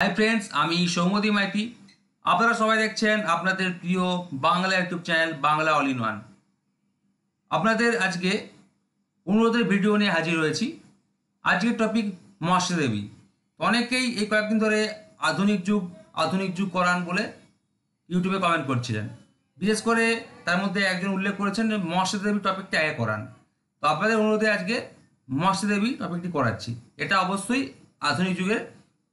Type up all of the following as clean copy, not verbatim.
Hi friends, আমি সৌমদী মাইতি। আপনারা সবাই দেখছেন আপনাদের প্রিয় Bangla YouTube channel Bangla all in one. আপনাদের আজকে অনুরোধের ভিডিও নিয়ে হাজির হয়েছি। আজকের টপিক মহাশ্রী দেবী। অনেকেই এই কয়েকদিন ধরে আধুনিক যুগ করান বলে ইউটিউবে কমেন্ট করছিলেন। বিশেষ করে তার মধ্যে একজন উল্লেখ করেছেন যে মহাশ্রী দেবী টপিকটা আগে করান। তো আপনাদের অনুরোধে আজকে মহাশ্রী দেবী টপিকটি করাচ্ছি। এটা অবশ্যই আধুনিক যুগের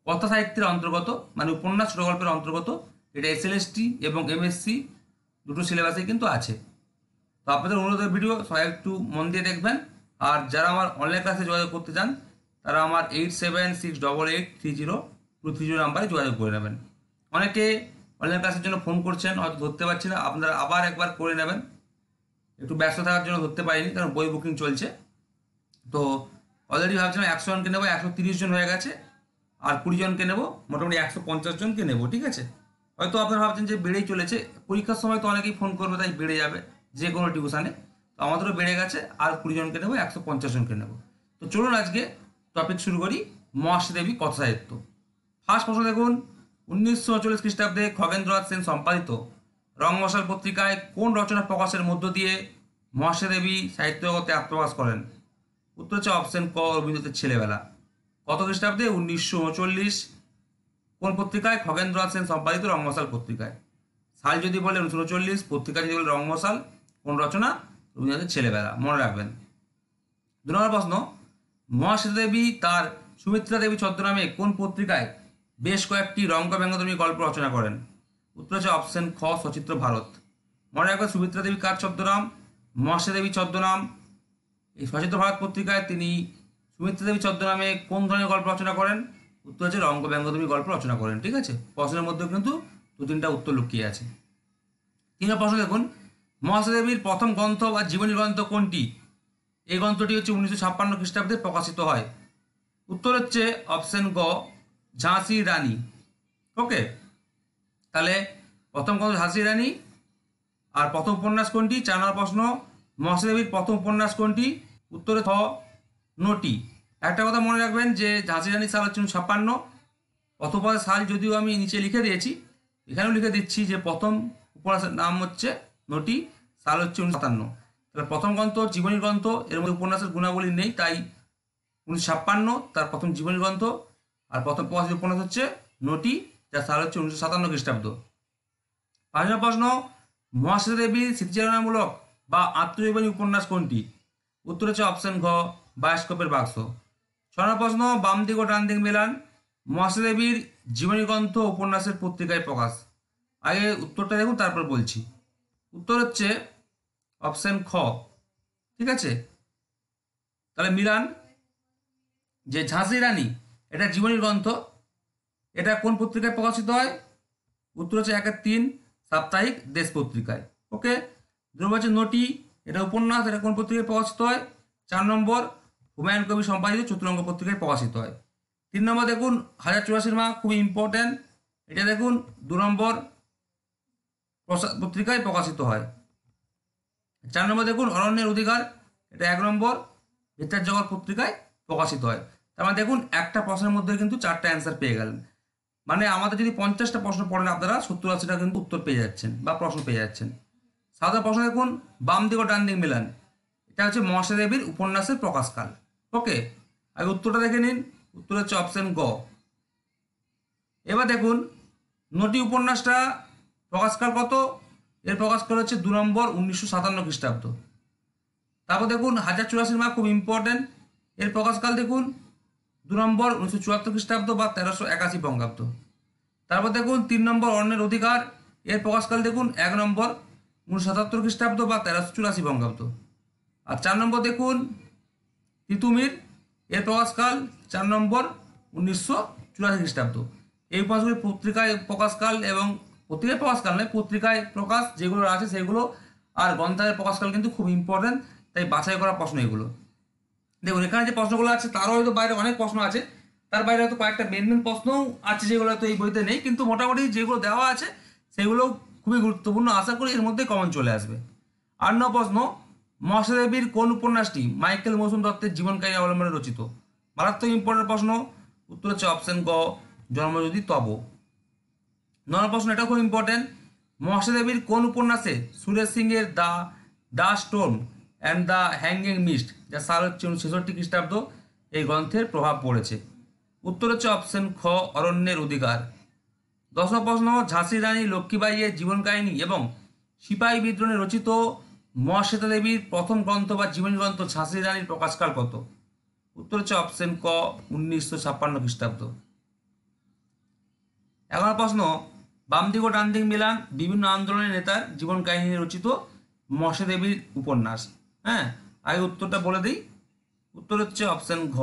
কথা সাহিত্যের অন্তর্গত, মানে উপন্যাস ছোট গল্পের অন্তর্গত। এটা এসএলএসটি এবং এমএসসি দুটো সিলেবাসে কিন্তু আছে। তো আপনাদের অনুরোধের ভিডিও সবাই একটু মন দিয়ে দেখবেন। আর যারা আমার অনলাইন ক্লাসে যোগাযোগ করতে চান তারা আমার 8768830230 নাম্বারে যোগাযোগ করে নেবেন। অনেকে অনলাইন ক্লাসের জন্য ফোন করছেন, হয়তো ধরতে পারছি না, আপনারা আবার একবার করে নেবেন। একটু ব্যস্ত থাকার জন্য ধরতে পারিনি, কারণ বই বুকিং চলছে। তো অলরেডি ভাবছিলাম 100 জনকে নেবো, 130 জন হয়ে গেছে। আর 20 জনকে নেব, মোটামুটি 150 জনকে নেব। ঠিক আছে, হয়তো আপনারা ভাবছেন যে বেড়েই চলেছে, পরীক্ষার সময় তো অনেকেই ফোন করবে, তাই বেড়ে যাবে যে কোনো টিউশানে। তো আমাদেরও বেড়ে গেছে, আর 20 জনকে নেব, 150 জনকে নেব। তো চলুন আজকে টপিক শুরু করি। মহাশ্রী দেবী কথা সাহিত্য। ফার্স্ট প্রশ্ন দেখুন, 1939 খ্রিস্টাব্দে খগেন্দ্রনাথ সেন সম্পাদিত রংমশাল পত্রিকায় কোন রচনা প্রকাশের মধ্য দিয়ে মহাশ্রী দেবী সাহিত্য জগতে আত্মপ্রকাশ করেন? উত্তর হচ্ছে অপশন ক, রবীন্দ্রনাথের ছেলেবেলা। কত খ্রিস্টাব্দে? 1939। কোন পত্রিকায়? খগেন্দ্রনাথ সেন সম্পাদিত রংমশাল পত্রিকায়। সাল যদি বলে 1939, পত্রিকা যদি বলে রংমশাল, কোন রচনা? রবীন্দ্রনাথের ছেলেবেলা, মনে রাখবেন। 2 নম্বর প্রশ্ন, মহাশ্রী দেবী তার সুমিত্রা দেবী ছদ্মনামে কোন পত্রিকায় বেশ কয়েকটি রঙ্গব্যঙ্গধর্মী গল্প রচনা করেন? উত্তর হচ্ছে অপশন খ, সচিত্র ভারত। মনে রাখবেন, সুমিত্রা দেবী কার ছদ্মনাম? মহাশ্রী দেবী ছদ্মনাম। এই সচিত্র ভারত পত্রিকায় তিনি সুমিত্রা দেবী ছদ্মনামে কোন ধরনের গল্প রচনা করেন? উত্তর হচ্ছে রঙ্গব্যঙ্গধর্মী গল্প রচনা করেন। ঠিক আছে, প্রশ্নের মধ্যে কিন্তু 2-3টা উত্তর লুকিয়ে আছে। 3 নম্বর প্রশ্ন দেখুন, মহাশ্রী দেবীর প্রথম গ্রন্থ বা জীবনী গ্রন্থ কোনটি? এই গ্রন্থটি হচ্ছে 1956 খ্রিস্টাব্দে প্রকাশিত হয়। উত্তর হচ্ছে অপশন গ, ঝাঁসি রানী। ওকে, তাহলে প্রথম গ্রন্থ ঝাঁসি রানী। আর প্রথম উপন্যাস কোনটি? 4 নম্বর প্রশ্ন, মহাশ্রী দেবীর প্রথম উপন্যাস কোনটি? উত্তরে খ, নটি। একটা কথা মনে রাখবেন যে ঝাঁসি রানী সাল হচ্ছে 1956। প্রথম সাল যদিও আমি নিচে লিখে দিয়েছি, এখানেও লিখে দিচ্ছি যে প্রথম উপন্যাসের নাম হচ্ছে নটি, সাল হচ্ছে 1957। তাহলে প্রথম গ্রন্থ জীবনী গ্রন্থ, এর মধ্যে উপন্যাসের গুণাবলী নেই, তাই 1956 তার প্রথম জীবনী গ্রন্থ। আর প্রথম প্রকাশিত উপন্যাস হচ্ছে নটি, যার সাল হচ্ছে 1957 খ্রিস্টাব্দ। 5 নম্বর প্রশ্ন, মহাশ্রী দেবীর স্মৃতিচারণামূলক বা আত্মজীবনী উপন্যাস কোনটি? উত্তর হচ্ছে অপশন ঘ, বায়োস্কোপের বাক্স। 6 নম্বর প্রশ্ন, বাম দিক ও ডান দিক মেলান মহাশ্রী দেবীর জীবনী গ্রন্থ উপন্যাসের পত্রিকায় প্রকাশ। আগে উত্তরটা দেখুন, তারপর বলছি। উত্তর হচ্ছে অপশন খ। ঠিক আছে, তাহলে মিলান যে ঝাঁসি রানী এটা জীবনী গ্রন্থ, এটা কোন পত্রিকায় প্রকাশিত হয়? উত্তর হচ্ছে 1-3 সাপ্তাহিক দেশ পত্রিকায়। ওকে, 2 নম্বর হচ্ছে নটি, এটা উপন্যাস, এটা কোন পত্রিকায় প্রকাশিত হয়? 4 নম্বর হুমায়ুন কবি সম্পাদিত চতুরঙ্গ পত্রিকায় প্রকাশিত হয়। 3 নম্বর দেখুন 1084 মা, খুবই ইম্পর্টেন্ট, এটা দেখুন 2 নম্বর পত্রিকায় প্রকাশিত হয়। 4 নম্বর দেখুন অরণ্যের অধিকার, এটা 1 নম্বর বেতার জগৎ পত্রিকায় প্রকাশিত হয়। তার মানে দেখুন একটা প্রশ্নের মধ্যে কিন্তু 4টা অ্যান্সার পেয়ে গেলেন। মানে আমাদের যদি 50টা প্রশ্ন পড়েন আপনারা 70-80টা কিন্তু উত্তর পেয়ে যাচ্ছেন বা প্রশ্ন পেয়ে যাচ্ছেন। সাদা প্রশ্ন দেখুন, বাম দিক ও ডান দিক মেলান, এটা হচ্ছে মহাশ্রী দেবীর উপন্যাসের প্রকাশকাল। ওকে, আগে উত্তরটা দেখে নিন। উত্তর হচ্ছে অপশন গ। এবার দেখুন নটি উপন্যাসটা প্রকাশকাল কত? এর প্রকাশকাল হচ্ছে 2 নম্বর 1957 খ্রিস্টাব্দ। তারপর দেখুন 1084 মা, খুব ইম্পর্টেন্ট, এর প্রকাশকাল দেখুন 2 নম্বর 1974 খ্রিস্টাব্দ বা 1381 বঙ্গাব্দ। তারপর দেখুন 3 নম্বর অরণ্যের অধিকার, এর প্রকাশকাল দেখুন 1 নম্বর 1977 খ্রিস্টাব্দ বা 1384 বঙ্গাব্দ। আর 4 নম্বর দেখুন তিতুমির, এর প্রকাশকাল 4 নম্বর 1984 খ্রিস্টাব্দ। এই উপন্যাসগুলি পত্রিকায় প্রকাশকাল এবং পত্রিকায় প্রকাশকাল নয়, পত্রিকায় প্রকাশ যেগুলো আছে সেগুলো। আর গ্রন্থাগারের প্রকাশকাল কিন্তু খুব ইম্পর্টেন্ট, তাই বাছাই করা প্রশ্ন এগুলো। দেখুন এখানে যে প্রশ্নগুলো আছে তারও হয়তো বাইরে অনেক প্রশ্ন আছে, তার বাইরে হয়তো কয়েকটা মেন প্রশ্নও আছে যেগুলো হয়তো এই বইতে নেই, কিন্তু মোটামুটি যেগুলো দেওয়া আছে সেগুলো খুবই গুরুত্বপূর্ণ। আশা করি এর মধ্যে কমন চলে আসবে। 8 নম্বর প্রশ্ন, মহাশ্রী দেবীর কোন উপন্যাসটি মাইকেল মৌসুম দত্তের জীবন কাহিনী অবলম্বনে রচিত? মারাত্মক ইম্পর্টেন্ট প্রশ্ন। উত্তর হচ্ছে অপশন গ, জন্ম যদি তব। 9 প্রশ্ন, এটা খুব ইম্পর্টেন্ট। মহাশ্বেতা দেবীর কোন উপন্যাসে সুরেশ সিংয়ের the stone and the hanging mist, যা সাল হচ্ছে 1966 খ্রিস্টাব্দ, এই গ্রন্থের প্রভাব পড়েছে? উত্তর হচ্ছে অপশন খ, অরণ্যের অধিকার। 10 প্রশ্ন, ঝাঁসি রানী লক্ষ্মীবাঈয়ের জীবন কাহিনী এবং সিপাহী বিদ্রোহে রচিত মহাশ্বেতা দেবীর প্রথম গ্রন্থ বা জীবনী গ্রন্থ ঝাঁসি রানীর প্রকাশকাল কত? উত্তর হচ্ছে অপশন ক, 1956 খ্রিস্টাব্দ। 11 প্রশ্ন, বাম দিক ও ডান দিক মিলান বিভিন্ন আন্দোলনের নেতার জীবন কাহিনী রচিত মহাশ্বেতা দেবীর উপন্যাস। হ্যাঁ, আগে উত্তরটা বলে দিই। উত্তর হচ্ছে অপশন ঘ।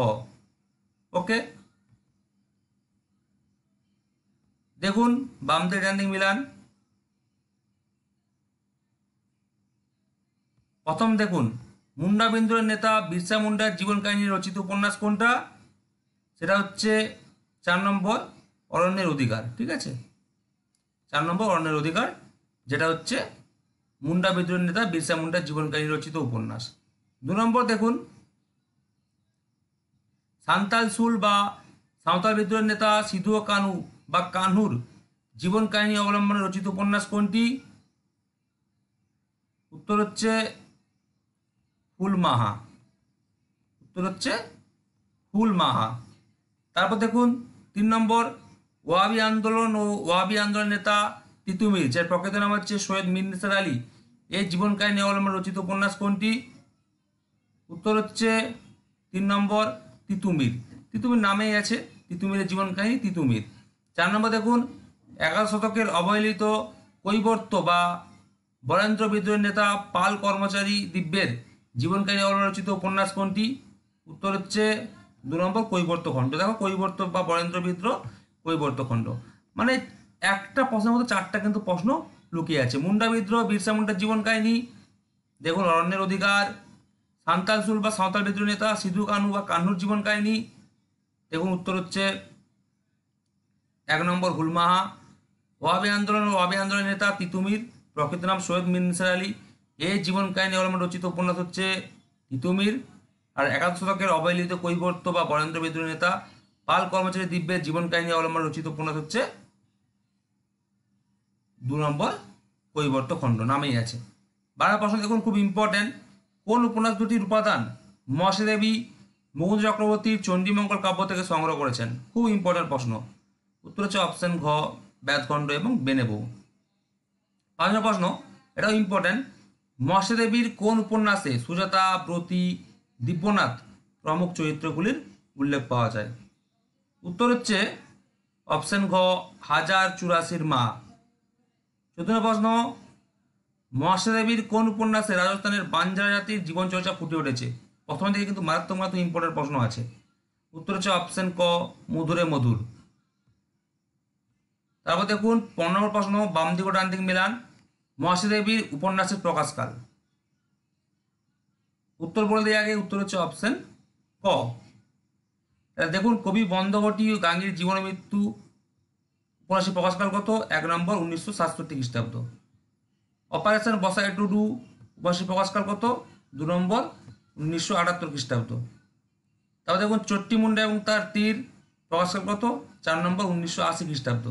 ওকে, দেখুন বাম দিক ডান দিক মিলান। প্রথম দেখুন, মুন্ডা বিদ্রোহের নেতা বিরসা মুন্ডার জীবন কাহিনী রচিত উপন্যাস কোনটা? সেটা হচ্ছে 4 নম্বর, অরণ্যের অধিকার। ঠিক আছে, 4 নম্বর অরণ্যের অধিকার, যেটা হচ্ছে মুন্ডা বিদ্রোহের নেতা বিরসা মুন্ডার জীবন কাহিনী রচিত উপন্যাস। 2 নম্বর দেখুন, সান্তাল সুল বা সাঁওতাল বিদ্রোহের নেতা সিধু ও কানু বা কানহুর জীবন কাহিনী অবলম্বনে রচিত উপন্যাস কোনটি? উত্তর হচ্ছে ফুলমাহা। উত্তর হচ্ছে ফুলমাহা। তারপর দেখুন 3 নম্বর, ওয়াহাবি আন্দোলন ও ওয়াহাবি আন্দোলনের নেতা তিতুমির, যার প্রকৃত নাম হচ্ছে সৈয়দ মীর নিসার আলী, এই জীবন কাহিনী অবলম্বনে রচিত উপন্যাস কোনটি? উত্তর হচ্ছে 3 নম্বর, তিতুমির। তিতুমির নামেই আছে, তিতুমিরের জীবন কাহিনী তিতুমির। 4 নম্বর দেখুন, 11 শতকের অবহেলিত কৈবর্ত বা বরেন্দ্র বিদ্রোহের নেতা পাল কর্মচারী দিব্যের জীবন কাহিনী অবলম্বনে রচিত উপন্যাস কোনটি? উত্তর হচ্ছে 2 নম্বর, কৈবর্তখণ্ড। দেখো, কৈবর্ত বা বরেন্দ্র বিদ্রোহ, কৈবর্তখণ্ড। মানে একটা প্রশ্নের মধ্যে 4টা কিন্তু প্রশ্ন লুকিয়ে আছে। মুন্ডা বিদ্রোহ, বিরসা মুন্ডার জীবন কাহিনী, দেখুন অরণ্যের অধিকার, সান্তাল সুল বা সাঁওতাল বিদ্রোহ নেতা সিধু কানু বা কান্নুর জীবন কাহিনী, দেখুন উত্তর হচ্ছে 1 নম্বর, হুলমাহা। ওয়াহাবি আন্দোলন ও ওয়াহাবি আন্দোলনের নেতা তিতুমির, প্রকৃত নাম সৈয়দ মীর নিসার আলী, এই জীবন কাহিনী অবলম্বনে রচিত উপন্যাস হচ্ছে তিতুমির। আর 11 শতকের অবহেলিত কৈবর্ত বা বরেন্দ্র বিদ্রোহ নেতা পাল কর্মচারী দিব্যের জীবন কাহিনী অবলম্বনে রচিত উপন্যাস হচ্ছে 2 নম্বর, কৈবর্তখণ্ড, নামেই আছে। 12 প্রশ্ন দেখুন, খুব ইম্পর্টেন্ট। কোন উপন্যাস দুটির উপাদান মহাশ্বেতা দেবী মুকুন্দ চক্রবর্তীর চণ্ডীমঙ্গল কাব্য থেকে সংগ্রহ করেছেন? খুব ইম্পর্টেন্ট প্রশ্ন। উত্তর হচ্ছে অপশন ঘ, ব্যাধখণ্ড এবং বেনেবউ। 5 নম্বর প্রশ্ন, এটাও ইম্পর্টেন্ট। মহাশ্বেতা দেবীর কোন উপন্যাসে সুজাতা, ব্রতী, দিব্যনাথ প্রমুখ চরিত্রগুলির উল্লেখ পাওয়া যায়? উত্তর হচ্ছে অপশন ঘ, 1084 মা। 14 প্রশ্ন, মহাশ্বেতা দেবীর কোন উপন্যাসে রাজস্থানের বাঞ্জারা জাতির জীবনচর্চা ফুটে উঠেছে? প্রথম থেকে কিন্তু মারাত্মক ইম্পর্টেন্ট প্রশ্ন আছে। উত্তর হচ্ছে অপশন ক, মধুরে মধুর। তারপর দেখুন 15 নম্বর প্রশ্ন, বাম দিক ও ডান দিক মিলান মহাশ্বেতা দেবীর উপন্যাসের প্রকাশকাল। উত্তর বলে দিয়ে আগে, উত্তর হচ্ছে অপশন ক। দেখুন, কবি বন্দ্যোপাধ্যায় ও গাঙ্গীর জীবন মৃত্যু উপন্যাসের প্রকাশকাল কত? 1 নম্বর, 1967 খ্রিস্টাব্দ। অপারেশন বসাই টুডু উপন্যাসের প্রকাশকাল কত? 2 নম্বর, 1978 খ্রিস্টাব্দ। তারপর দেখুন চট্টি মুন্ডা এবং তার তীর প্রকাশকাল কত? 4 নম্বর, 1980 খ্রিস্টাব্দ।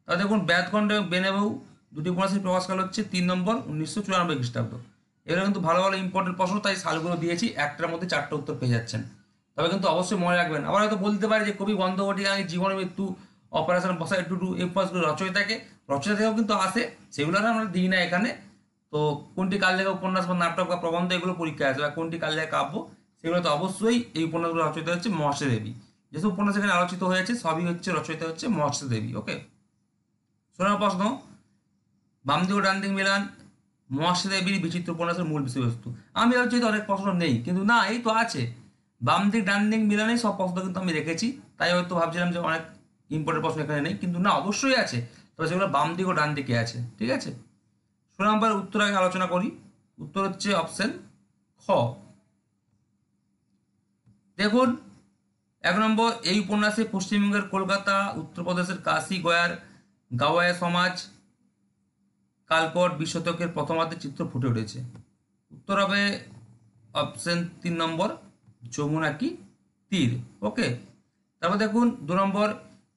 তারপর দেখুন ব্যাধখণ্ড এবং বেনেবউ দুটি উপন্যাসের প্রকাশকাল হচ্ছে 3 নম্বর, 1994 খ্রিস্টাব্দ। এগুলো কিন্তু ভালো ভালো ইম্পর্টেন্ট প্রশ্ন, তাই সালগুলো দিয়েছি, একটার মধ্যে 4টে উত্তর পেয়ে যাচ্ছেন। তবে কিন্তু অবশ্যই মনে রাখবেন। আবার হয়তো বলতে পারে যে কবি বন্দ্যোপাধ্যায় জীবন মৃত্যু, অপারেশন বসাই টুডু, এই উপন্যাসগুলো রচয়িতা থেকেও কিন্তু আসে, সেগুলো আমরা দিই না এখানে। তো কোনটি কাল লেখা উপন্যাস বা নাটক বা প্রবন্ধ, এগুলো পরীক্ষায় আসে, বা কোনটি কাল লেখা কাব্য, সেগুলো তো অবশ্যই এই উপন্যাসগুলো রচয়িতা হচ্ছে মহাশ্বেতা দেবী। যেসব উপন্যাস এখানে আলোচিত হয়েছে সবই হচ্ছে রচয়িতা হচ্ছে মহাশ্বেতা দেবী। ওকে, 16 প্রশ্ন, বাম দিক ও ডান দিক মিলান মহাশ্বেতা দেবীর বিচিত্র উপন্যাসের মূল বিষয়বস্তু। আমি ভাবছি অনেক প্রশ্ন নেই, কিন্তু না, এই তো আছে। বাম দিক ডান দিক মিলানেই সব প্রশ্ন কিন্তু আমি রেখেছি, তাই হয়তো ভাবছিলাম যে অনেক ইম্পর্টেন্ট প্রশ্ন এখানে নেই, কিন্তু না, অবশ্যই আছে। তবে সেগুলো বাম দিক ও ডান দিকে আছে। ঠিক আছে, 16 নম্বর উত্তর আগে আলোচনা করি। উত্তর হচ্ছে অপশন খ। দেখুন 1 নম্বর, এই উপন্যাসে পশ্চিমবঙ্গের কলকাতা, উত্তরপ্রদেশের কাশী, গয়ার গাওয়ায় সমাজ কালকট 20 শতকের প্রথমার্ধে চিত্র ফুটে উঠেছে। উত্তর হবে অপশন 3 নম্বর, যমুনা কি তীর। ওকে, তারপর দেখুন 2 নম্বর,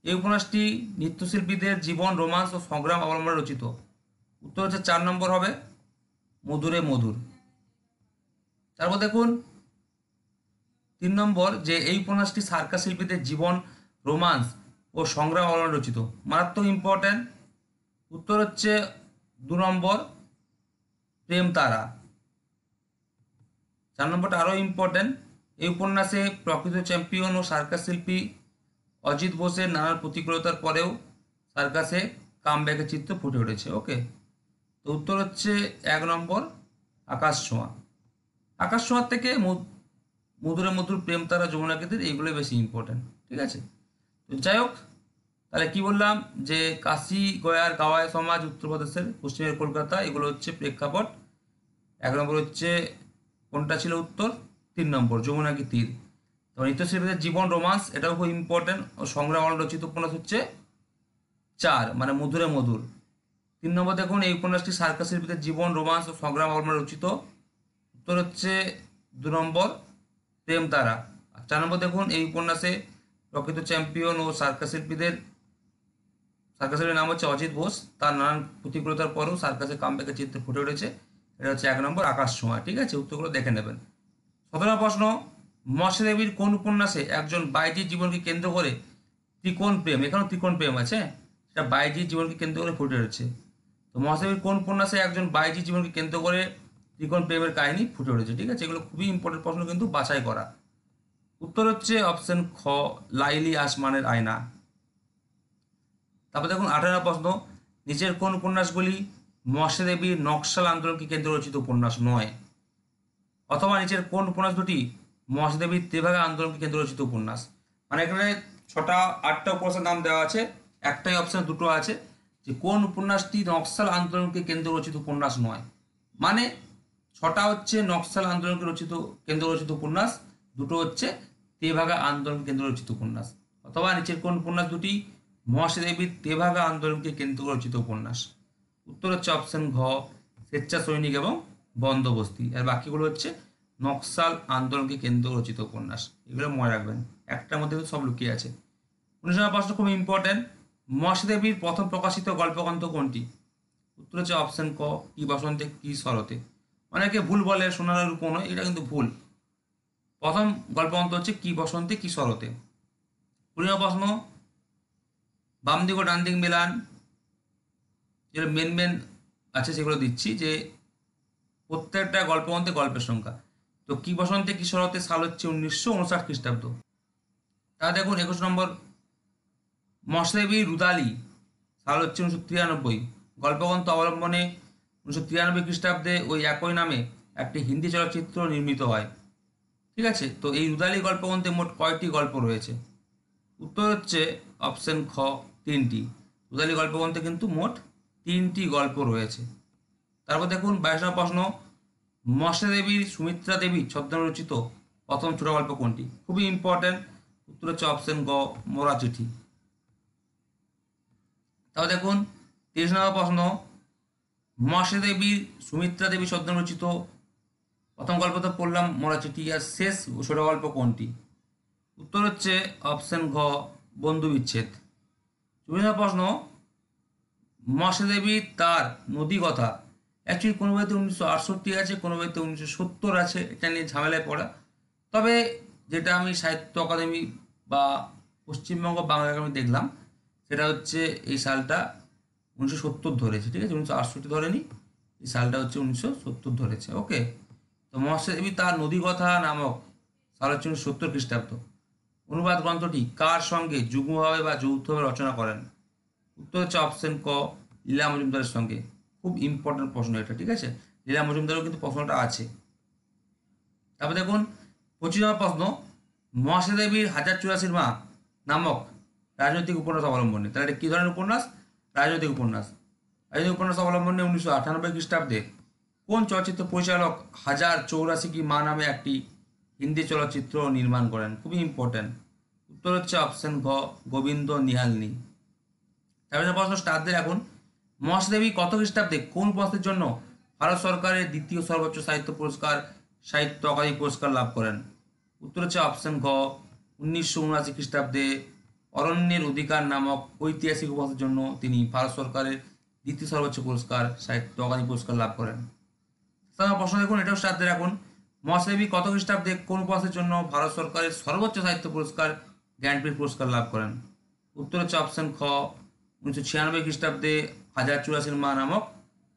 এই উপন্যাসটি নৃত্যশিল্পীদের জীবন, রোমান্স ও সংগ্রাম অবলম্বনে রচিত? উত্তর হচ্ছে 4 নম্বর হবে মধুরে মধুর। তারপর দেখুন 3 নম্বর, যে এই উপন্যাসটি সার্কাস শিল্পীদের জীবন, রোমান্স ও সংগ্রাম অবলম্বনে রচিত। মারাত্মক ইম্পর্ট্যান্ট। উত্তর হচ্ছে 2 নম্বর প্রেম তারা। 4 নম্বরটা আরও ইম্পর্ট্যান্ট। এই উপন্যাসে প্রকৃত চ্যাম্পিয়ন ও সার্কাস শিল্পী অজিত বোসের নানান প্রতিকূলতার পরেও সার্কাসে কামব্যাকের চিত্র ফুটে উঠেছে। ওকে, তো উত্তর হচ্ছে 1 নম্বর আকাশ ছোঁয়া। আকাশ ছোঁয়ার থেকে মধুরে মধুর, প্রেম তারা, যমুনা কেতির, এইগুলো বেশি ইম্পর্ট্যান্ট। ঠিক আছে, তো যাই হোক, তাহলে কি বললাম যে কাশি গয়ার গাওয়ায় সমাজ উত্তরপ্রদেশের পশ্চিমের কলকাতা, এগুলো হচ্ছে প্রেক্ষাপট। 1 নম্বর হচ্ছে কোনটা ছিল উত্তর? 3 নম্বর যমুনা কি তীর। তো নৃত্যশিল্পীদের জীবন, রোমান্স, এটাও খুব ইম্পর্টেন্ট। ও সংগ্রাম রচিত উপন্যাস হচ্ছে 4, মানে মধুরে মধুর। 3 নম্বর দেখুন, এই উপন্যাসটি সার্কাস শিল্পীদের জীবন, রোমান্স ও সংগ্রাম অবলম্বনে রচিত। উত্তর হচ্ছে 2 নম্বর প্রেম তারা। 4 নম্বর দেখুন, এই উপন্যাসে প্রকৃত চ্যাম্পিয়ন ও সার্কাস শিল্পীর নাম হচ্ছে অজিত বোস, তার নানান প্রতিকূলতার পরেও সার্কাসে কামব্যাকের চিত্রে ফুটে উঠেছে। এটা হচ্ছে 1 নম্বর আকাশ ছোঁয়া। ঠিক আছে, উত্তরগুলো দেখে নেবেন। 17 প্রশ্ন, মৎস্য দেবীর কোন উপন্যাসে একজন বাইজির জীবনকে কেন্দ্র করে ত্রিকোণ প্রেম, এখানেও ত্রিকোণ প্রেম আছে, সেটা বাইজির জীবনকে কেন্দ্র করে ফুটে উঠেছে। তো মৎস্য দেবীর কোন উপন্যাসে একজন বাইজির জীবনকে কেন্দ্র করে ত্রিকোণ প্রেমের কাহিনী ফুটে উঠেছে? ঠিক আছে, এগুলো খুবই ইম্পর্টেন্ট প্রশ্ন, কিন্তু বাছাই করা। উত্তর হচ্ছে অপশন খ, লাইলি আসমানের আয়না। তারপর দেখুন 18 প্রশ্ন, নিচের কোন উপন্যাসগুলি মৎস্য দেবীর নকশাল আন্দোলনকে কেন্দ্র রচিত উপন্যাস নয়? অথবা নিচের কোন উপন্যাস দুটি মৎস্য দেবীর তেভাগা আন্দোলনকে কেন্দ্র রচিত উপন্যাস? মানে এখানে 8টা উপন্যাসের নাম দেওয়া আছে, একটাই অপশন, দুটো আছে, যে কোন উপন্যাসটি নকশাল আন্দোলনকে কেন্দ্র রচিত উপন্যাস নয়। মানে 6টা হচ্ছে নকশাল আন্দোলনকে কেন্দ্র রচিত উপন্যাস, দুটো হচ্ছে তেভাগা আন্দোলন কেন্দ্র রচিত উপন্যাস। অথবা নিচের কোন উপন্যাস দুটি মৎস্য দেবীর তেভাগা আন্দোলনকে কেন্দ্র রচিত উপন্যাস? উত্তর হচ্ছে অপশন ঘ, স্বেচ্ছা সৈনিক এবং বন্দোবস্তি। আর বাকিগুলো হচ্ছে নকশাল আন্দোলনকে কেন্দ্র রচিত উপন্যাস। এগুলো মনে রাখবেন, একটার মধ্যে সব লুকিয়ে আছে। 19 প্রশ্ন খুব ইম্পর্টেন্ট, মৎস্য দেবীর প্রথম প্রকাশিত গল্পগ্রন্থ কোনটি? উত্তর হচ্ছে অপশন ক, কি বসন্তে কি শরতে। অনেকে ভুল বলে সোনার রূপ নয়, এটা কিন্তু ভুল। প্রথম গল্পগ্রন্থ হচ্ছে কি বসন্তে কি শরতে। 20 প্রশ্ন, বাম দিক ও ডান দিক মেলান, যেগুলো মেন আছে সেগুলো দিচ্ছি, যে প্রত্যেকটা গল্পগ্রন্থে গল্পের সংখ্যা। তো কি বসন্তে কি শরতে সাল হচ্ছে 1959 খ্রিস্টাব্দ। তা দেখুন 21 নম্বর, মৎস্য দেবী রুদালি সাল হচ্ছে 1993। গল্পগ্রন্থ অবলম্বনে 1993 খ্রিস্টাব্দে ওই একই নামে একটি হিন্দি চলচ্চিত্র নির্মিত হয়। ঠিক আছে, তো এই রুদালি গল্পগ্রন্থে মোট কয়টি গল্প রয়েছে? উত্তর হচ্ছে অপশন খ, 3টি। রুদালি গল্পগ্রন্থে কিন্তু মোট 3টি গল্প রয়েছে। তারপর দেখুন 22 নম্বর প্রশ্ন, মৎস্য দেবীর সুমিত্রা দেবী ছদ্মনামে রচিত প্রথম ছোট গল্প কোনটি? খুবই ইম্পর্টেন্ট। উত্তর হচ্ছে অপশন গ, মোরা চিঠি। তারপর দেখুন 23 নম্বর প্রশ্ন, মৎস্য দেবীর সুমিত্রা দেবী ছদ্মনামে রচিত প্রথম গল্প তো পড়লাম মোরা চিঠি, আর শেষ ছোট গল্প কোনটি? উত্তর হচ্ছে অপশন ঘ, বন্ধু বিচ্ছেদ। 24 নম্বর প্রশ্ন, মৎস্য দেবী তার নদী কথা, অ্যাকচুয়ালি কোনো বইতে 1968 আছে, কোনো বইতে 1970 আছে, এটা নিয়ে ঝামেলায় পড়া। তবে যেটা আমি সাহিত্য অকাদেমি বা পশ্চিমবঙ্গ বাংলা একাডেমি দেখলাম, সেটা হচ্ছে এই সালটা 1970 ধরেছে। ঠিক আছে, 1968 ধরেনি, এই সালটা হচ্ছে 1970 ধরেছে। ওকে, তো মৎস্য দেবী তার নদী কথা নামক সাল হচ্ছে 1970 খ্রিস্টাব্দ। অনুবাদ গ্রন্থটি কার সঙ্গে যুগ্মভাবে বা যৌথভাবে রচনা করেন? উত্তর হচ্ছে অপশন ক, লীলা মজুমদারের সঙ্গে। খুব ইম্পর্টেন্ট প্রশ্ন এটা। ঠিক আছে, লীলা মজুমদারও কিন্তু প্রশ্নটা আছে। তারপর দেখুন 25 নম্বর প্রশ্ন, মৎস্য দেবীর 1084 মা নামক রাজনৈতিক উপন্যাস অবলম্বনে। তাহলে এটা কী ধরনের উপন্যাস? রাজনৈতিক উপন্যাস। রাজনৈতিক উপন্যাস অবলম্বনে 1998 খ্রিস্টাব্দে কোন চলচ্চিত্র পরিচালক 1084 কি মা নামে একটি হিন্দি চলচ্চিত্র নির্মাণ করেন? খুবই ইম্পর্টেন্ট। উত্তর হচ্ছে অপশন ঘ, গোবিন্দ নিহালনি। তারপরে প্রশ্ন স্টারদের এখন, মৎস্য দেবী কত খ্রিস্টাব্দে কোন উপন্যাসের জন্য ভারত সরকারের দ্বিতীয় সর্বোচ্চ সাহিত্য পুরস্কার সাহিত্য অকাদেমি পুরস্কার লাভ করেন? উত্তর হচ্ছে অপশন ঘ, 1979 খ্রিস্টাব্দে অরণ্যের অধিকার নামক ঐতিহাসিক উপন্যাসের জন্য তিনি ভারত সরকারের দ্বিতীয় সর্বোচ্চ পুরস্কার সাহিত্য অকাদেমি পুরস্কার লাভ করেন। তার প্রশ্ন দেখুন, এটাও সাথে রাখুন, মহাদেবী কত খ্রিস্টাব্দে কোন উপন্যাসের জন্য ভারত সরকারের সর্বোচ্চ সাহিত্য পুরস্কার জ্ঞানপীঠ পুরস্কার লাভ করেন? উত্তর হচ্ছে অপশন খ, 1996 খ্রিস্টাব্দে 1084 মা নামক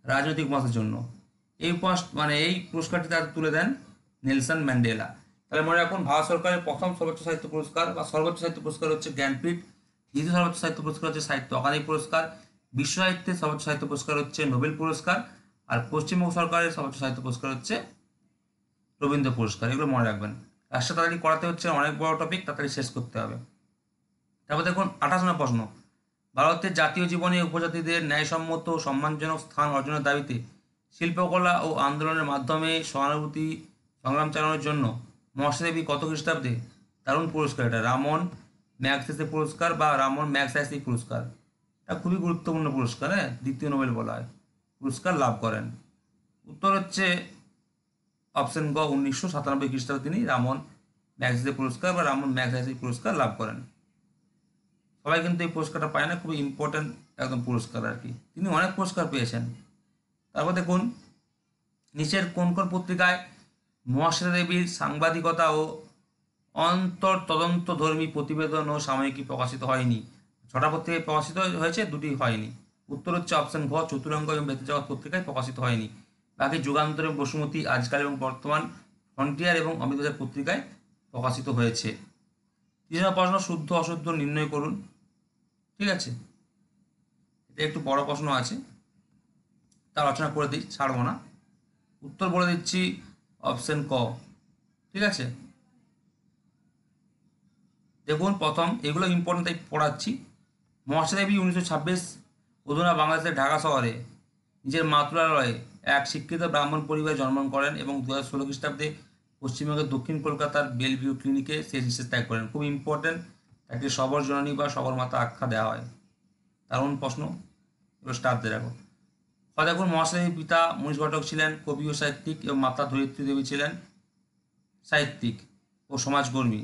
রাজনৈতিক উপন্যাসের জন্য। এই উপন্যাস এই পুরস্কারটি তার তুলে দেন নেলসন ম্যান্ডেলা। তাহলে মনে রাখুন, ভারত সরকারের প্রথম সর্বোচ্চ সাহিত্য পুরস্কার বা সর্বোচ্চ সাহিত্য পুরস্কার হচ্ছে জ্ঞানপীঠ, দ্বিতীয় সর্বোচ্চ সাহিত্য পুরস্কার হচ্ছে সাহিত্য অকাদেমি পুরস্কার, বিশ্ব সাহিত্যের সর্বোচ্চ সাহিত্য পুরস্কার হচ্ছে নোবেল পুরস্কার, আর পশ্চিমবঙ্গ সরকারের সর্বোচ্চ সাহিত্য পুরস্কার হচ্ছে রবীন্দ্র পুরস্কার। এগুলো মনে রাখবেন। কাজটা তাড়াতাড়ি করাতে হচ্ছে, অনেক বড় টপিক, তাড়াতাড়ি শেষ করতে হবে। তারপর দেখুন 28 নম্বর প্রশ্ন, ভারতের জাতীয় জীবনে উপজাতিদের ন্যায়সম্মত ও সম্মানজনক স্থান অর্জনের দাবিতে শিল্পকলা ও আন্দোলনের মাধ্যমে সহানুভূতি সংগ্রাম চালানোর জন্য মহাশ্রী কত খ্রিস্টাব্দে দারুণ পুরস্কার, এটা রামন ম্যাগসেসে পুরস্কার বা রামন ম্যাগসাইসি পুরস্কার, এটা খুবই গুরুত্বপূর্ণ পুরস্কার, হ্যাঁ, দ্বিতীয় নোবেল বলা হয়, পুরস্কার লাভ করেন। উত্তর হচ্ছে অপশন গ, 1997 খ্রিস্টাব্দে তিনি রামন ম্যাগসেসে পুরস্কার বা রামন ম্যাগসাইসি পুরস্কার লাভ করেন। সবাই কিন্তু এই পুরস্কারটা পায় না, খুবই ইম্পর্টেন্ট একদম পুরস্কার আর কি, তিনি অনেক পুরস্কার পেয়েছেন। তারপর দেখুন, নিচের কোন কোন পত্রিকায় মহাশ্বেতা দেবীর সাংবাদিকতা ও অন্তর তদন্ত ধর্মী প্রতিবেদন ও সাময়িকী প্রকাশিত হয়নি? 6টা পত্রিকায় প্রকাশিত হয়েছে, 2টি হয়নি। উত্তর হচ্ছে অপশন ঘ, চতুরঙ্গ এবং বেতেজগৎ পত্রিকায় প্রকাশিত হয়নি। বাকি যুগান্তর এবং বসুমতী, আজকাল এবং বর্তমান, ফ্রন্টিয়ার এবং অমৃতবাজার পত্রিকায় প্রকাশিত হয়েছে। 3 নম্বর প্রশ্ন, শুদ্ধ অশুদ্ধ নির্ণয় করুন। ঠিক আছে, এটা একটু বড় প্রশ্ন আছে, তা আলোচনা করে দিই, ছাড়বো না। উত্তর বলে দিচ্ছি অপশন ক। ঠিক আছে, দেখুন প্রথম, এগুলো ইম্পর্টেন্ট তাই পড়াচ্ছি। মহাশ্বেতা দেবী 1926 অধুনা বাংলাদেশের ঢাকা শহরে নিজের মাতৃলয়ে এক শিক্ষিত ব্রাহ্মণ পরিবারে জন্মগ্রহণ করেন এবং 2016 খ্রিস্টাব্দে পশ্চিমবঙ্গের দক্ষিণ কলকাতার বেলভিউ ক্লিনিকে শেষ নিঃশ্বাস ত্যাগ করেন। খুব ইম্পর্টেন্ট, তাকে সবর জননী বা সবর মাতা আখ্যা দেওয়া হয়। দারুণ প্রশ্ন, এবার স্টার দিয়ে রাখো। দেখুন, মহাশ্বেতা দেবীর পিতা মনীশ ঘটক ছিলেন কবি ও সাহিত্যিক এবং মাতা ধরিত্রী দেবী ছিলেন সাহিত্যিক ও সমাজকর্মী।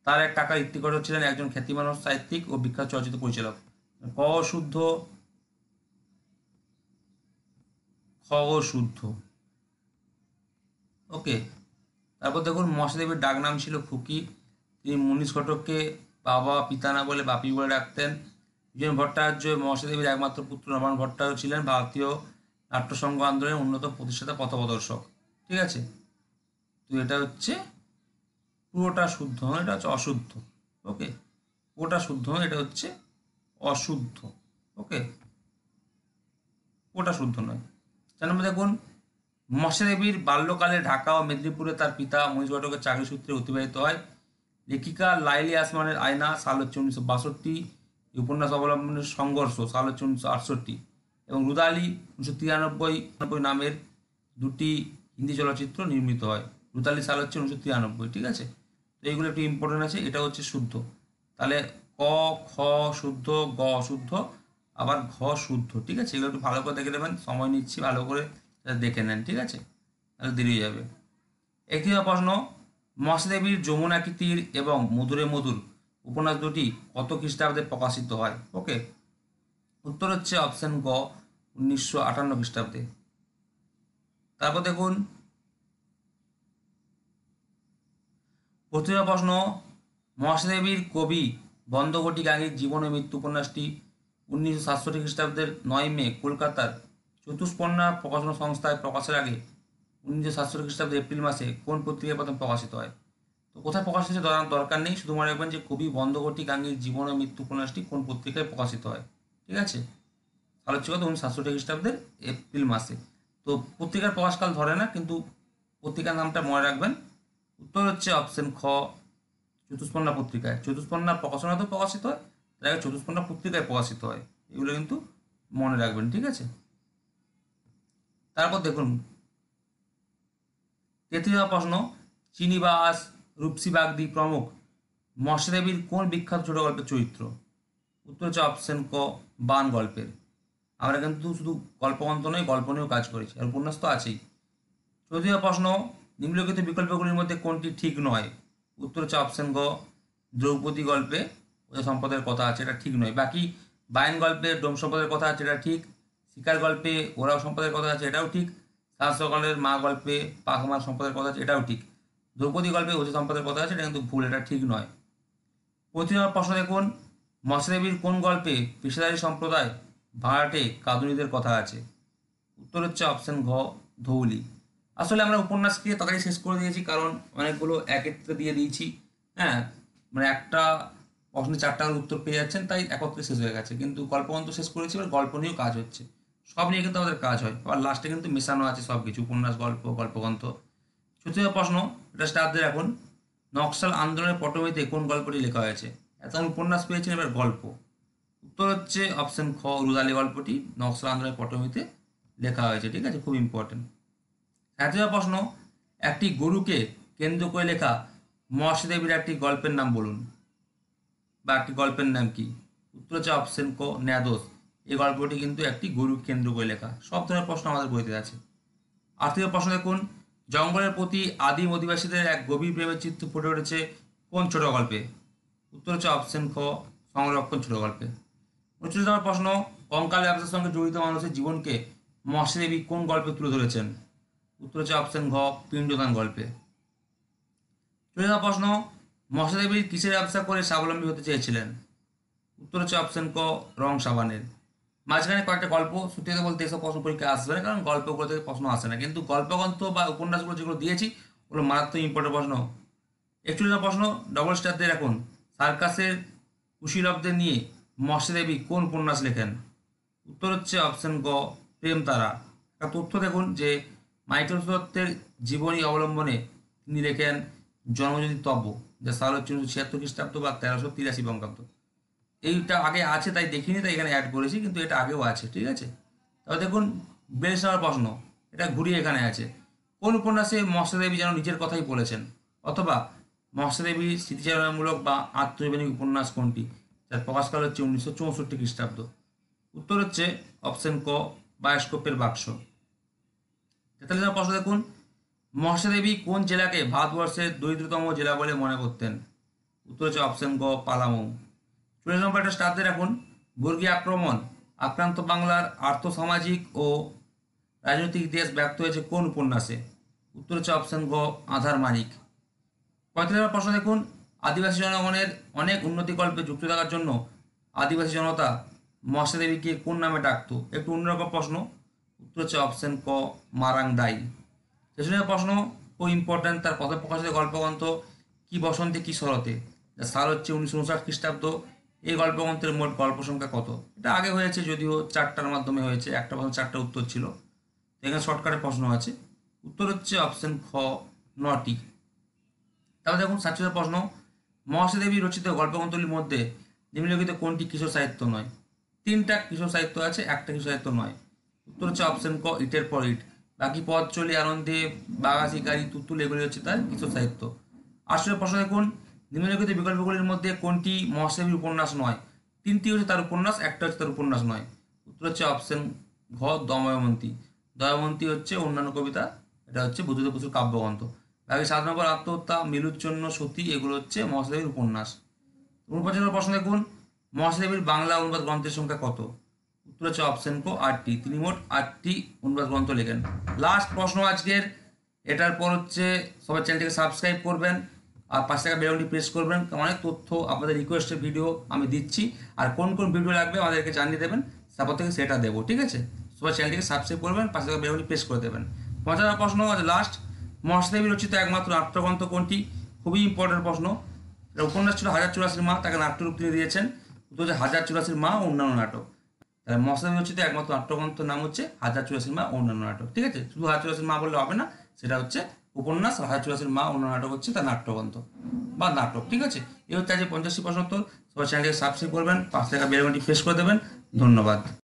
তার এক কাকা ঋত্বিক ঘটক ছিলেন একজন খ্যাতিমান সাহিত্যিক ও বিখ্যাত চলচ্চিত্র পরিচালক। ক শুদ্ধ, খ শুদ্ধ। ওকে, তারপর দেখুন, মহাশ্বেতা দেবীর ডাক নাম ছিল খুকি। তিনি মনীশ ঘটককে বাবা পিতা না বলে বাপি বলে ডাকতেন। বিজন ভট্টাচার্য মহাশ্বেতা দেবীর একমাত্র পুত্র নবায়ন ভট্টাচার্য ছিলেন ভারতীয় নাট্যসংঘ আন্দোলনের অন্যতম প্রতিষ্ঠাতা পথপ্রদর্শক। ঠিক আছে, তো এটা হচ্ছে পুরোটা শুদ্ধ, এটা হচ্ছে অশুদ্ধ। ওকে, পুরোটা শুদ্ধ, এটা হচ্ছে অশুদ্ধ। ওকে, পুরোটা শুদ্ধ নয়। 4 নম্বর দেখুন, মহাশ্বেতা দেবীর বাল্যকালে ঢাকা ও মেদিনীপুরে তার পিতা মনীশ ঘটকের চাকরি সূত্রে অতিবাহিত হয়। লেখিকা লাইলি আসমানের আয়না সাল হচ্ছে 1962, উপন্যাস অবলম্বনের সংঘর্ষ সাল হচ্ছে 1968 এবং রুদালি 1993 নামের 2টি হিন্দি চলচ্চিত্র নির্মিত হয়। রুদালি সাল হচ্ছে 1993। ঠিক আছে, তো এইগুলো একটু ইম্পর্টেন্ট আছে। এটা হচ্ছে শুদ্ধ, তাহলে ক খ শুদ্ধ, গ অশুদ্ধ, আবার ঘ শুদ্ধ। ঠিক আছে, এগুলো একটু ভালো করে দেখে নেবেন, সময় নিচ্ছি, ভালো করে দেখে নেন। ঠিক আছে, তাহলে দেরি হয়ে যাবে। 1 প্রশ্ন, মহাশ্বেতা দেবীর যমুনাকি তীর এবং মধুরে মধুর উপন্যাস দুটি কত খ্রিস্টাব্দে প্রকাশিত হয়? ওকে, উত্তর হচ্ছে অপশন গ, 1958 খ্রিস্টাব্দে। তারপর দেখুন, প্রথম প্রশ্ন, মহাশ্বেতা দেবীর কবি বন্ধঘটি গাঙ্গীর জীবন ও মৃত্যু উপন্যাসটি 1967 খ্রিস্টাব্দের 9 মে কলকাতার চতুষ্পন্না প্রকাশনা সংস্থায় প্রকাশের আগে 1967 খ্রিস্টাব্দের এপ্রিল মাসে কোন পত্রিকায় প্রথম প্রকাশিত হয়? তো কোথায় প্রকাশিত হয়েছে জানার দরকার নেই, শুধু মনে রাখবেন যে কবি বন্ধঘটি গাঙ্গীর জীবন ও মৃত্যু উপন্যাসটি কোন পত্রিকায় প্রকাশিত হয়। ঠিক আছে, তাহলে হচ্ছে কত, 1967 খ্রিস্টাব্দের এপ্রিল মাসে। তো পত্রিকার প্রকাশকাল ধরে না, কিন্তু পত্রিকার নামটা মনে রাখবেন। উত্তর হচ্ছে অপশন খ, চতুষ্পন্না পত্রিকায়। চতুষ্পন্না প্রকাশনা তো প্রকাশিত হয়, তার আগে চতুষ্পন্না পত্রিকায় প্রকাশিত হয়, এগুলো কিন্তু মনে রাখবেন। ঠিক আছে, তারপর দেখুন 33 প্রশ্ন, চিনিবাস, রূপসী বাগদি প্রমুখ মহাশ্বেতা দেবীর কোন বিখ্যাত ছোট গল্পের চরিত্র? উত্তর হচ্ছে অপশন ক, বান গল্পের। আমরা কিন্তু শুধু গল্পগ্রন্থ নয়, গল্প নিয়েও কাজ করেছি, আর উপন্যাস তো আছেই। 34 প্রশ্ন, নিম্নলিখিত বিকল্পগুলির মধ্যে কোনটি ঠিক নয়? উত্তর হচ্ছে অপশন গ, দ্রৌপদী গল্পে ওদের সম্পদের কথা আছে, এটা ঠিক নয়। বাকি বায়ন গল্পে ডোম সম্পদের কথা আছে, এটা ঠিক। শিকার গল্পে ওরাও সম্পদের কথা আছে, এটাও ঠিক। শাসকলের মা গল্পে পাখমার সম্পদের কথা আছে, এটাও ঠিক। দ্রৌপদী গল্পে ওদের সম্পদের কথা আছে, এটা কিন্তু ভুল, এটা ঠিক নয়। 25 নম্বর প্রশ্ন দেখুন, মৎস্যদেবীর কোন গল্পে পেশাদারী সম্প্রদায় ভাড়াটে কাঁদুনিদের কথা আছে? উত্তর হচ্ছে অপশন ঘ, ধৌলি। আসলে আমরা উপন্যাসকে তাড়াতাড়ি শেষ করে দিয়েছি, কারণ অনেকগুলো একত্রে দিয়ে দিয়েছি। হ্যাঁ, মানে একটা প্রশ্নে 4টা উত্তর পেয়ে যাচ্ছেন, তাই একত্রে শেষ হয়ে গেছে। কিন্তু গল্পগ্রন্থ শেষ করেছি, এবার গল্প নিয়েও কাজ হচ্ছে, সব নিয়ে কিন্তু আমাদের কাজ হয়। আবার লাস্টে কিন্তু মেশানো আছে সব কিছু, উপন্যাস, গল্প, গল্পগ্রন্থ। চতুর্থ প্রশ্ন, এটা স্টারদের এখন, নকশাল আন্দোলনের পটভূমিতে কোন গল্পটি লেখা হয়েছে? এতক্ষণ উপন্যাস পেয়েছেন, এবার গল্প। উত্তর হচ্ছে অপশন খ, রুদালি গল্পটি নকশাল আন্দোলনের পটভূমিতে লেখা হয়েছে। ঠিক আছে, খুব ইম্পর্টেন্ট। 7 প্রশ্ন, একটি গরুকে কেন্দ্র করে লেখা মৎস্যদেবীর একটি গল্পের নাম বলুন, বা একটি গল্পের নাম কি? উত্তর হচ্ছে অপশন ক, ন্যাদোস। এই গল্পটি কিন্তু একটি গরু কেন্দ্র করে লেখা। সব ধরনের প্রশ্ন আমাদের বইতে আছে। 8 প্রশ্ন দেখুন, জঙ্গলের প্রতি আদিম অধিবাসীদের এক গভীর প্রেমের চিত্র ফুটে উঠেছে কোন ছোট গল্পে? উত্তর হচ্ছে অপশন খ, সংরক্ষণ ছোট গল্পে। 29 প্রশ্ন, কঙ্কাল ব্যবসার সঙ্গে জড়িত মানুষের জীবনকে মৎস্যদেবী কোন গল্পে তুলে ধরেছেন? উত্তর হচ্ছে অপশন ঘ, পিণ্ডদান গল্পে। 40 প্রশ্ন, মৎস্যদেবী কিসের ব্যবসা করে স্বাবলম্বী হতে চেয়েছিলেন? উত্তর হচ্ছে অপশন ক, রং সাবানের। মাঝখানে কয়েকটা গল্প সত্যি বলতে এসব প্রশ্ন পরীক্ষা আসবে না, কারণ গল্পগুলো থেকে প্রশ্ন আসে না, কিন্তু গল্পগ্রন্থ বা উপন্যাসগুলো যেগুলো দিয়েছি ওগুলো মারাত্মক ইম্পর্টেন্ট প্রশ্ন। 41 প্রশ্ন, ডবল স্টার দিয়ে রাখুন, সার্কাসের কুশীলবদের নিয়ে মৎস্যদেবী কোন উপন্যাস লেখেন? উত্তর হচ্ছে অপশন গ, প্রেম তারা। একটা তথ্য দেখুন যে মাইকেল দত্তের জীবনী অবলম্বনে তিনি লেখেন জন্মজ্যোতি তব্য, যা সাল হচ্ছে 1976 খ্রিস্টাব্দ বা 1383 বঙ্গাব্দ। এইটা আগে আছে তাই দেখিনি, তাই এখানে অ্যাড করেছি, কিন্তু এটা আগেও আছে। ঠিক আছে, তবে দেখুন 42 নম্বর প্রশ্ন, এটা ঘুরিয়ে এখানে আছে, কোন উপন্যাসে মৎস্যদেবী যেন নিজের কথাই বলেছেন? অথবা মৎস্যদেবীর স্মৃতিচারণামূলক বা আত্মজীবনী উপন্যাস কোনটি, যার প্রকাশকাল হচ্ছে 1964 খ্রিস্টাব্দ? উত্তর হচ্ছে অপশন ক, বায়োস্কোপের বাক্স। 43 নম্বর প্রশ্ন দেখুন, মৎস্যদেবী কোন জেলাকে ভারতবর্ষের দরিদ্রতম জেলা বলে মনে করতেন? উত্তর হচ্ছে অপশন গ, পালামৌ। 44 নম্বর একটা স্টার দিয়ে রাখুন, বর্গী আক্রমণ আক্রান্ত বাংলার আর্থসামাজিক ও রাজনৈতিক ইতিহাস ব্যক্ত হয়েছে কোন উপন্যাসে? উত্তর হচ্ছে অপশন গ, আধার মানিক। 35 নম্বর প্রশ্ন দেখুন, আদিবাসী জনগণের অনেক উন্নতি কল্পে যুক্ত থাকার জন্য আদিবাসী জনতা মৎস্যদেবীকে কোন নামে ডাকত? একটু অন্যরকম প্রশ্ন। উত্তর হচ্ছে অপশন ক, মারাং দাই। 46 নম্বর প্রশ্ন, খুব ইম্পর্ট্যান্ট, তার প্রথম প্রকাশিত গল্পগ্রন্থ কি বসন্তে কি শরতে, যার সাল হচ্ছে 1959 খ্রিস্টাব্দ। এই গল্পগ্রন্থের মোট গল্প সংখ্যা কত? এটা আগে হয়েছে, যদিও 4টার মাধ্যমে হয়েছে, একটা প্রশ্ন 4টা উত্তর ছিল, এখানে শর্টকাটে প্রশ্ন আছে। উত্তর হচ্ছে অপশন খ, 9টি। তাহলে দেখুন 47 প্রশ্ন, মৎস্যদেবী রচিত গল্পগ্রন্থগুলির মধ্যে নিম্নলিখিত কোনটি কিশোর সাহিত্য নয়? 3টা কিশোর সাহিত্য আছে, একটা কিশোর সাহিত্য নয়। উত্তর হচ্ছে অপশন ক, ইটের পর ইট। বাকি পথ চলি, আনন্দে, বাঘা শিকারী, তুতুল, এগুলি হচ্ছে তার কিশোর সাহিত্য। 48 প্রশ্ন দেখুন, নিম্নলিখিত বিকল্পগুলির মধ্যে কোনটি মৎস্যদেবীর উপন্যাস নয়? 3টি হচ্ছে তার উপন্যাস, একটা হচ্ছে তার উপন্যাস নয়। উত্তর হচ্ছে অপশন ঘ, দময়ন্তী। দময়ন্তী হচ্ছে অন্যান্য কবিতা, এটা হচ্ছে বুদ্ধদেব বসুর কাব্যগ্রন্থ। বাকি 7 নম্বর আত্মহত্যা, মিলুচ্ছন্ন, সতী, এগুলো হচ্ছে মৎস্যদেবীর উপন্যাস। 49 নম্বর প্রশ্ন দেখুন, মৎস্যদেবীর বাংলা অনুবাদ গ্রন্থের সংখ্যা কত? উত্তর হচ্ছে অপশন ক, 8টি। তিনি মোট 8টি অনুবাদ গ্রন্থ লেখেন। লাস্ট প্রশ্ন আজকের, এটার পর হচ্ছে সবাই চ্যানেলটিকে সাবস্ক্রাইব করবেন আর পাশে থাকা বেলটি প্রেস করবেন। অনেক তথ্য আপনাদের রিকোয়েস্টের ভিডিও আমি দিচ্ছি, আর কোন কোন ভিডিও লাগবে আমাদেরকে জানিয়ে দেবেন, তারপর থেকে সেটা দেবো। ঠিক আছে, সবাই চ্যানেলটিকে সাবস্ক্রাইব করবেন, পাশে থাকা বেলটি প্রেস করে দেবেন। 50 প্রশ্ন লাস্ট, মৎস্যদেবী রচিত একমাত্র নাট্যগ্রন্থ কোনটি? খুবই ইম্পর্টেন্ট প্রশ্ন। এটা উপন্যাস ছিল 1084 মা, তাকে নাট্যরূপ তিনি দিয়েছেন। উত্তর হচ্ছে 1084 মা ও অন্যান্য নাটক। তাহলে মৎস্যদেবী রচিত একমাত্র নাট্যগ্রন্থের নাম হচ্ছে 1084 মা অন্যান্য নাটক। ঠিক আছে, শুধু 1084 মা বললে হবে না, সেটা হচ্ছে উপন্যাস, 1084 মা অন্যান্য নাটক হচ্ছে তার নাট্যগ্রন্থ বা নাটক। ঠিক আছে, এই হচ্ছে আজকে 85টি প্রশ্ন উত্তর। সবাই চ্যানেলটিকে সাবস্ক্রাইব করবেন, পাশে থাকা বেল আইকনটি প্রেস করে দেবেন। ধন্যবাদ।